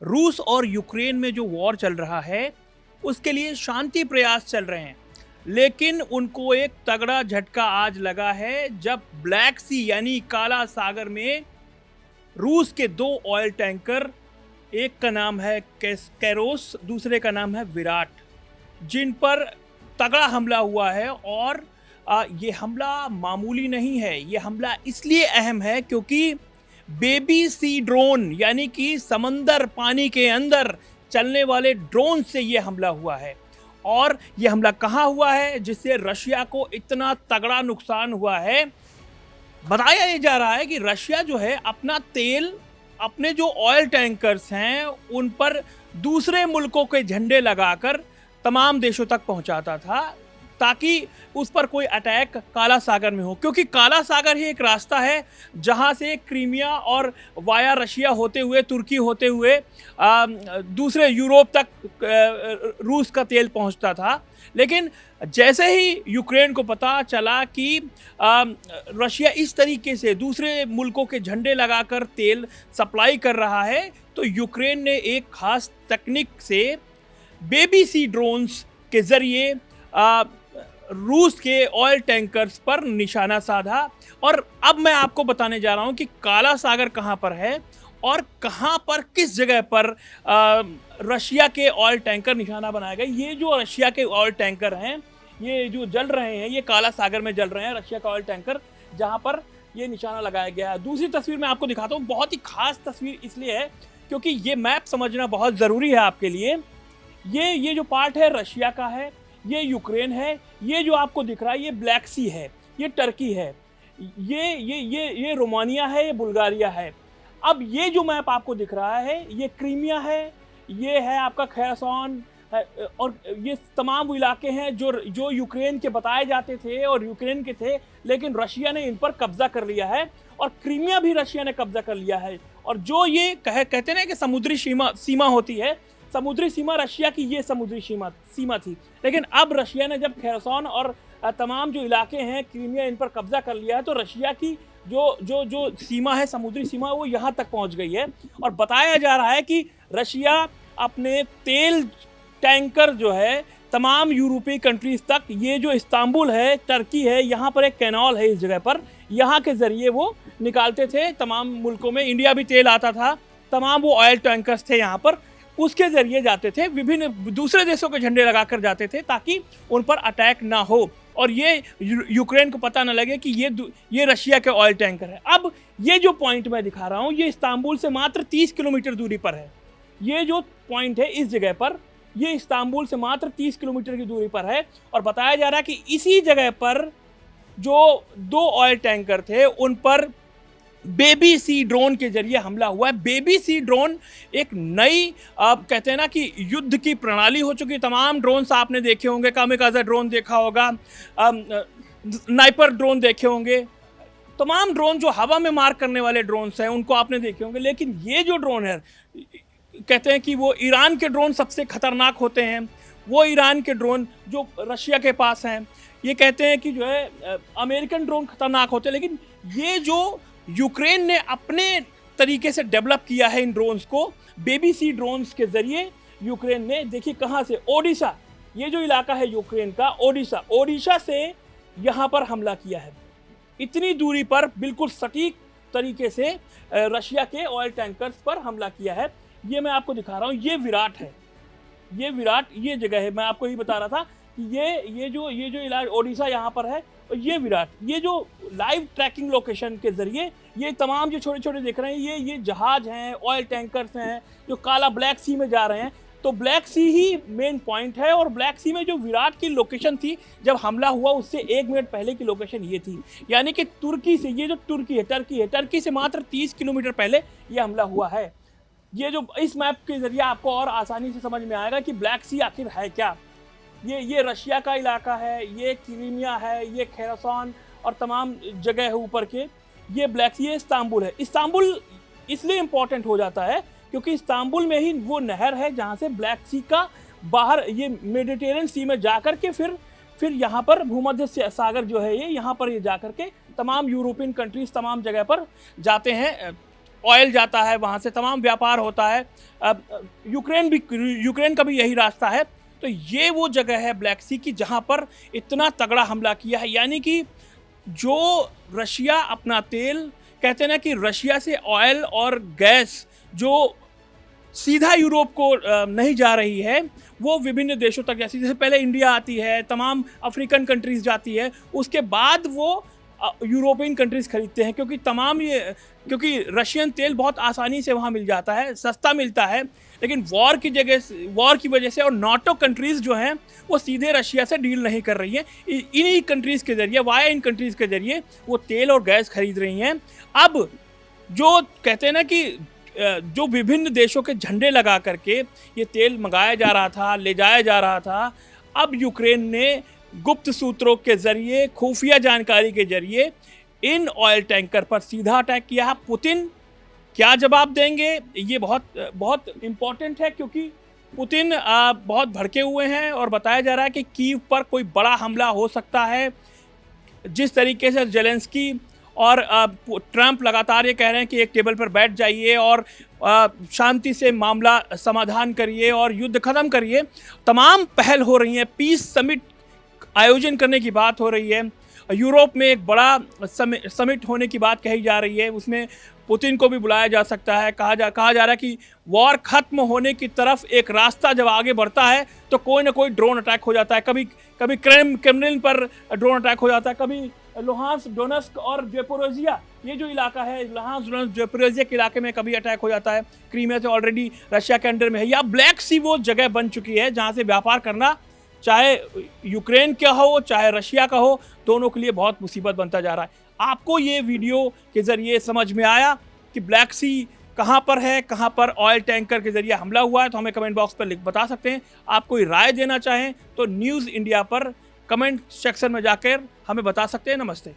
रूस और यूक्रेन में जो वॉर चल रहा है उसके लिए शांति प्रयास चल रहे हैं, लेकिन उनको एक तगड़ा झटका आज लगा है जब ब्लैक सी यानी काला सागर में रूस के दो ऑयल टैंकर, एक का नाम है कैरोस, दूसरे का नाम है विराट, जिन पर तगड़ा हमला हुआ है। और ये हमला मामूली नहीं है। ये हमला इसलिए अहम है क्योंकि बेबी सी ड्रोन यानी कि समंदर पानी के अंदर चलने वाले ड्रोन से ये हमला हुआ है। और ये हमला कहाँ हुआ है जिससे रशिया को इतना तगड़ा नुकसान हुआ है। बताया ये जा रहा है कि रशिया जो है अपना तेल, अपने जो ऑयल टैंकर्स हैं उन पर दूसरे मुल्कों के झंडे लगाकर तमाम देशों तक पहुंचाता था ताकि उस पर कोई अटैक काला सागर में हो, क्योंकि काला सागर ही एक रास्ता है जहां से क्रीमिया और वाया रशिया होते हुए, तुर्की होते हुए दूसरे यूरोप तक रूस का तेल पहुंचता था। लेकिन जैसे ही यूक्रेन को पता चला कि रशिया इस तरीके से दूसरे मुल्कों के झंडे लगाकर तेल सप्लाई कर रहा है, तो यूक्रेन ने एक खास तकनीक से बेबी सी ड्रोन्स के ज़रिए रूस के ऑयल टैंकर्स पर निशाना साधा। और अब मैं आपको बताने जा रहा हूं कि काला सागर कहां पर है और कहां पर, किस जगह पर रशिया के ऑयल टैंकर निशाना बनाए गए। ये जो रशिया के ऑयल टैंकर हैं, ये जो जल रहे हैं, ये काला सागर में जल रहे हैं, रशिया का ऑयल टैंकर, जहां पर ये निशाना लगाया गया है। दूसरी तस्वीर मैं आपको दिखाता हूं। बहुत ही खास तस्वीर इसलिए है क्योंकि ये मैप समझना बहुत ज़रूरी है आपके लिए। ये जो पार्ट है रशिया का है, ये यूक्रेन है, ये जो आपको दिख रहा है ये ब्लैक सी है, ये टर्की है, ये रोमानिया है, ये बुल्गारिया है। अब ये जो मैप आपको दिख रहा है ये क्रीमिया है, ये है आपका खैरसॉन, और ये तमाम वो इलाके हैं जो यूक्रेन के बताए जाते थे और यूक्रेन के थे, लेकिन रशिया ने इन पर कब्जा कर लिया है। और क्रीमिया भी रशिया ने कब्जा कर लिया है। और जो ये कहते हैं कि समुद्री सीमा होती है, समुद्री सीमा रशिया की ये समुद्री सीमा थी। लेकिन अब रशिया ने जब खैरसॉन और तमाम जो इलाके हैं क्रीमिया, इन पर कब्जा कर लिया है, तो रशिया की जो सीमा है, समुद्री सीमा, वो यहाँ तक पहुँच गई है। और बताया जा रहा है कि रशिया अपने तेल टैंकर जो है तमाम यूरोपीय कंट्रीज तक, ये जो इस्तांबुल है, टर्की है, यहाँ पर एक कैनाल है, इस जगह पर, यहाँ के ज़रिए वो निकालते थे तमाम मुल्कों में। इंडिया भी तेल आता था, तमाम वो ऑयल टैंकर्स थे यहाँ पर, उसके ज़रिए जाते थे, विभिन्न दूसरे देशों के झंडे लगाकर जाते थे ताकि उन पर अटैक ना हो और ये यूक्रेन को पता ना लगे कि ये रशिया के ऑयल टैंकर है। अब ये जो पॉइंट मैं दिखा रहा हूँ ये इस्तांबुल से मात्र 30 किलोमीटर दूरी पर है। ये जो पॉइंट है इस जगह पर, ये इस्तांबुल से मात्र 30 किलोमीटर की दूरी पर है। और बताया जा रहा है कि इसी जगह पर जो दो ऑयल टैंकर थे उन पर बेबी सी ड्रोन के जरिए हमला हुआ है। बेबी सी ड्रोन एक नई, आप कहते हैं ना कि युद्ध की प्रणाली हो चुकी है। तमाम ड्रोन्स आपने देखे होंगे, कामिकाज़ा ड्रोन देखा होगा, स्नाइपर ड्रोन देखे होंगे, तमाम ड्रोन जो हवा में मार करने वाले ड्रोन्स हैं उनको आपने देखे होंगे। लेकिन ये जो ड्रोन है, कहते हैं कि वो ईरान के ड्रोन सबसे खतरनाक होते हैं। वो ईरान के ड्रोन जो रशिया के पास हैं, ये कहते हैं कि जो है अमेरिकन ड्रोन खतरनाक होते हैं। लेकिन ये जो यूक्रेन ने अपने तरीके से डेवलप किया है इन ड्रोन्स को, बेबी सी ड्रोन्स के ज़रिए यूक्रेन ने, देखिए कहाँ से, ओडिशा, ये जो इलाका है यूक्रेन का, ओडिशा से यहाँ पर हमला किया है। इतनी दूरी पर बिल्कुल सटीक तरीके से रशिया के ऑयल टैंकर्स पर हमला किया है। ये मैं आपको दिखा रहा हूँ, ये विराट है, ये विराट, ये जगह है। मैं आपको ये बता रहा था कि ये जो इलाका ओडिशा यहाँ पर है, और ये विराट, ये जो लाइव ट्रैकिंग लोकेशन के ज़रिए ये तमाम जो छोटे छोटे देख रहे हैं, ये जहाज़ हैं, ऑयल टैंकर्स हैं जो काला ब्लैक सी में जा रहे हैं। तो ब्लैक सी ही मेन पॉइंट है। और ब्लैक सी में जो विराट की लोकेशन थी जब हमला हुआ, उससे 1 मिनट पहले की लोकेशन ये थी। यानी कि तुर्की से, ये जो टर्की से मात्र 30 किलोमीटर पहले ये हमला हुआ है। ये जो इस मैप के ज़रिए आपको और आसानी से समझ में आएगा कि ब्लैक सी आखिर है क्या। ये रशिया का इलाका है, ये क्रीमिया है, ये खैरसॉन और तमाम जगह है ऊपर के, ये ब्लैक सी, ये इस्तांबुल है। इस्तांबुल इसलिए इम्पॉर्टेंट हो जाता है क्योंकि इस्तांबुल में ही वो नहर है जहाँ से ब्लैक सी का बाहर ये मेडिटेरियन सी में जाकर के फिर यहाँ पर भूमध्य सागर जो है ये यहाँ पर ये जाकर के तमाम यूरोपियन कंट्रीज तमाम जगह पर जाते हैं ऑयल जाता है, वहाँ से तमाम व्यापार होता है। यूक्रेन का भी यही रास्ता है। तो ये वो जगह है ब्लैक सी की जहाँ पर इतना तगड़ा हमला किया है। यानी कि जो रशिया अपना तेल, कहते हैं ना कि रशिया से ऑयल और गैस जो सीधा यूरोप को नहीं जा रही है, वो विभिन्न देशों तक, जैसे पहले इंडिया आती है, तमाम अफ्रीकन कंट्रीज जाती है, उसके बाद वो यूरोपियन कंट्रीज खरीदते हैं, क्योंकि रशियन तेल बहुत आसानी से वहाँ मिल जाता है, सस्ता मिलता है। लेकिन वॉर की वजह से और नाटो कंट्रीज जो हैं वो सीधे रशिया से डील नहीं कर रही हैं, इन्हीं कंट्रीज़ के ज़रिए, वाया इन कंट्रीज़ के ज़रिए वो तेल और गैस खरीद रही हैं। अब जो कहते हैं ना कि जो विभिन्न देशों के झंडे लगा करके ये तेल मंगाया जा रहा था, ले जाया जा रहा था, अब यूक्रेन ने गुप्त सूत्रों के ज़रिए, खुफिया जानकारी के ज़रिए इन ऑयल टैंकर पर सीधा अटैक किया है। पुतिन क्या जवाब देंगे, ये बहुत इम्पॉर्टेंट है, क्योंकि पुतिन बहुत भड़के हुए हैं और बताया जा रहा है कि कीव पर कोई बड़ा हमला हो सकता है। जिस तरीके से जेलेंस्की और ट्रंप लगातार ये कह रहे हैं कि एक टेबल पर बैठ जाइए और शांति से मामला समाधान करिए और युद्ध ख़त्म करिए, तमाम पहल हो रही हैं। पीस समिट आयोजन करने की बात हो रही है, यूरोप में एक बड़ा समिट होने की बात कही जा रही है, उसमें पुतिन को भी बुलाया जा सकता है। कहा जा रहा है कि वॉर ख़त्म होने की तरफ एक रास्ता जब आगे बढ़ता है तो कोई ना कोई ड्रोन अटैक हो जाता है। कभी क्रेमलिन पर ड्रोन अटैक हो जाता है, कभी लुहांस्क, डोनेट्स्क और ज़ेपोरिज़िया, ये जो इलाका है लुहांस्क, डोनेट्स्क, ज़ेपोरिज़िया के इलाके में कभी अटैक हो जाता है। क्रीमिया तो ऑलरेडी रशिया के अंडर में है। या ब्लैक सी वो जगह बन चुकी है जहाँ से व्यापार करना, चाहे यूक्रेन का हो चाहे रशिया का हो, दोनों के लिए बहुत मुसीबत बनता जा रहा है। आपको ये वीडियो के ज़रिए समझ में आया कि ब्लैक सी कहाँ पर है, कहाँ पर ऑयल टैंकर के ज़रिए हमला हुआ है, तो हमें कमेंट बॉक्स पर बता सकते हैं। आप कोई राय देना चाहें तो न्यूज़ इंडिया पर कमेंट सेक्शन में जाकर हमें बता सकते हैं। नमस्ते।